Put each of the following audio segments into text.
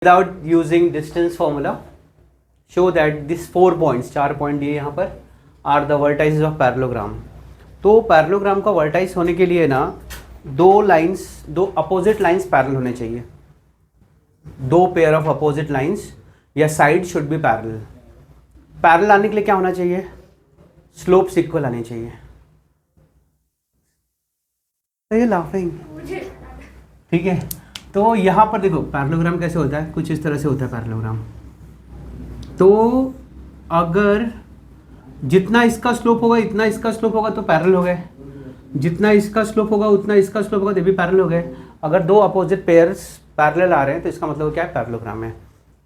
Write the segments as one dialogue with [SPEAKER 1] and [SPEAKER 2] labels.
[SPEAKER 1] without using distance formula show that this 4 points 4 point दिए यहाँ पर are the vertices of parallelogram। तो parallelogram का वर्टाइस होने के लिए ना दो अपोजिट लाइंस पैरेलल होने चाहिए, दो पेयर ऑफ अपोजिट लाइंस या side should be parallel. Parallel आने के लिए क्या होना चाहिए? स्लोप्स इक्वल आने चाहिए। लाफिंग ठीक है। तो यहाँ पर देखो पैरेललोग्राम कैसे होता है, कुछ इस तरह से होता है पैरेललोग्राम। तो अगर जितना इसका स्लोप होगा इतना इसका स्लोप होगा तो पैरेलल हो गए, जितना इसका स्लोप होगा उतना इसका स्लोप होगा तो भी पैरेलल हो गए। अगर दो अपोजिट पेयर्स पैरेलल आ रहे हैं तो इसका मतलब क्या है? पैरेललोग्राम है।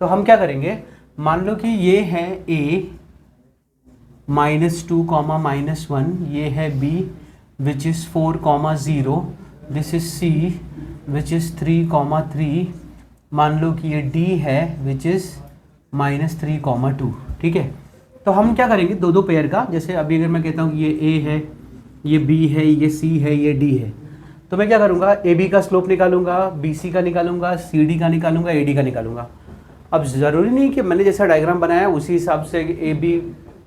[SPEAKER 1] तो हम क्या करेंगे, मान लो कि ये है a -2, -1, ये है b which is 4, 0, this is c which is 3, 3, मान लो कि ये d है विच इज़ -3, 2, ठीक है। तो हम क्या करेंगे, दो पेयर का, जैसे अभी अगर मैं कहता हूँ ये a है, ये b है, ये c है, ये d है, तो मैं क्या करूँगा, ab का स्लोप निकालूंगा, bc का निकालूंगा, cd का निकालूंगा, ad का निकालूंगा। अब ज़रूरी नहीं कि मैंने जैसा डायग्राम बनाया उसी हिसाब से ab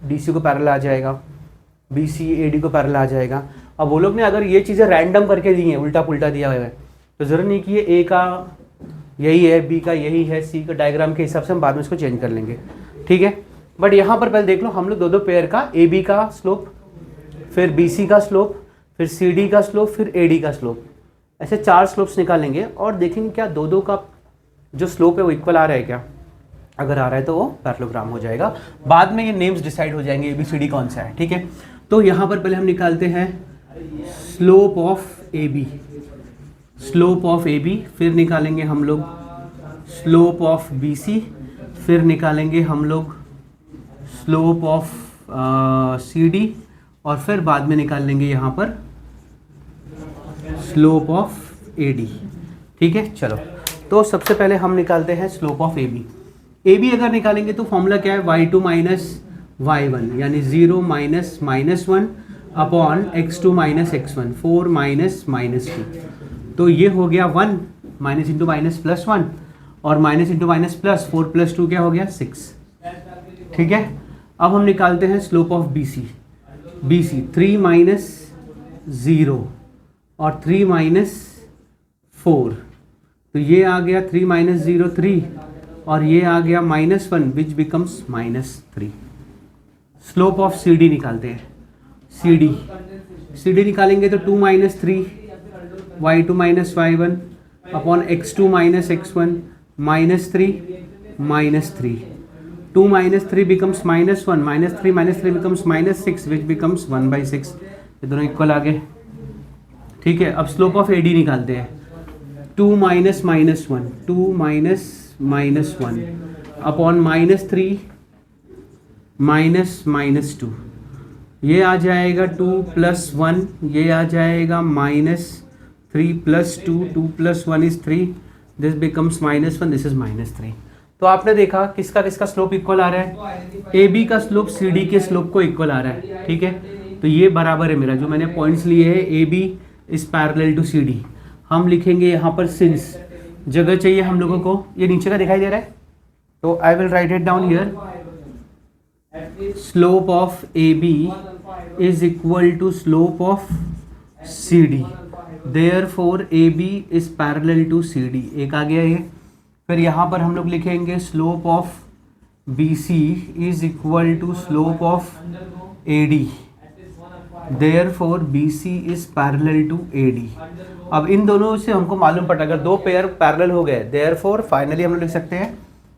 [SPEAKER 1] dc को पैरेलल आ जाएगा, bc ad को पैरेलल आ जाएगा। अब वो लोग ने अगर ये चीज़ें रैंडम करके दी हैं, उल्टा पुल्टा दिया हुआ है, तो ज़रूरी नहीं कि ये a का यही है, b का यही है, c का डायग्राम के हिसाब से हम बाद में इसको चेंज कर लेंगे, ठीक है। बट यहाँ पर पहले देख लो, हम लोग दो पेयर का ab का स्लोप, फिर bc का स्लोप, फिर cd का स्लोप, फिर ad का स्लोप, ऐसे 4 स्लोप्स निकालेंगे और देखेंगे क्या दो का जो स्लोप है वो इक्वल आ रहा है क्या। अगर आ रहा है तो वो पैरेललोग्राम हो जाएगा। बाद में ये नेम्स डिसाइड हो जाएंगे ABCD कौन सा है, ठीक है। तो यहाँ पर पहले हम निकालते हैं slope of AB, slope of AB, फिर निकालेंगे हम लोग स्लोप ऑफ BC, फिर निकालेंगे हम लोग स्लोप ऑफ CD, और फिर बाद में निकाल लेंगे यहाँ पर स्लोप ऑफ AD, ठीक है। चलो, तो सबसे पहले हम निकालते हैं स्लोप ऑफ AB। AB अगर निकालेंगे तो फॉर्मूला क्या है, y2 - y1 यानी 0 - -1 अपॉन x2 - x1, 4 - -2। तो ये हो गया 1, माइनस इंटू माइनस प्लस 1, और माइनस इंटू माइनस प्लस 4 + 2 क्या हो गया 6, ठीक है। अब हम निकालते हैं स्लोप ऑफ BC। 3 - 0 और 3 - 4, तो ये आ गया 3 - 0 3, और ये आ गया -1 which becomes -3। Slope of CD निकालते हैं। CD निकालेंगे तो 2 - 3 y2 - y1 upon x2 - x1 -3 -3, 2 - 3 becomes -1, -3 - 3 becomes -6 which becomes 1/6। ये दोनों इक्वल आ गए, ठीक है। अब स्लोप ऑफ AD निकालते हैं। 2 - -1, 2 - -1 अपॉन -3 -2, ये आ जाएगा 2 + 1, ये आ जाएगा -3 + 2, 2 + 1 is 3, this becomes -1, this is -3। तो आपने देखा किसका किसका स्लोप इक्वल आ रहा है, AB का स्लोप CD के स्लोप को इक्वल आ रहा है, ठीक है। तो ये बराबर है मेरा, जो मैंने पॉइंट्स लिए हैं AB is parallel to CD। हम लिखेंगे यहाँ पर सिंस, जगह चाहिए हम लोगों को, ये नीचे का दिखाई दे रहा है, तो I will write it down here. Slope of AB is equal to slope of CD, therefore AB is parallel to CD। एक आ गया ये। फिर यहाँ पर हम लोग लिखेंगे slope of BC is equal to slope of AD, therefore BC is parallel to AD। अब इन दोनों से हमको मालूम पड़ा अगर दो पेयर पैरेलल हो गए, देयरफॉर फाइनली हम लोग लिख सकते हैं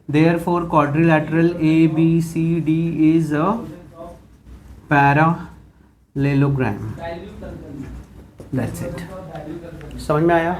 [SPEAKER 1] therefore quadrilateral ABCD is a parallelogram. That's it. समझ में आया?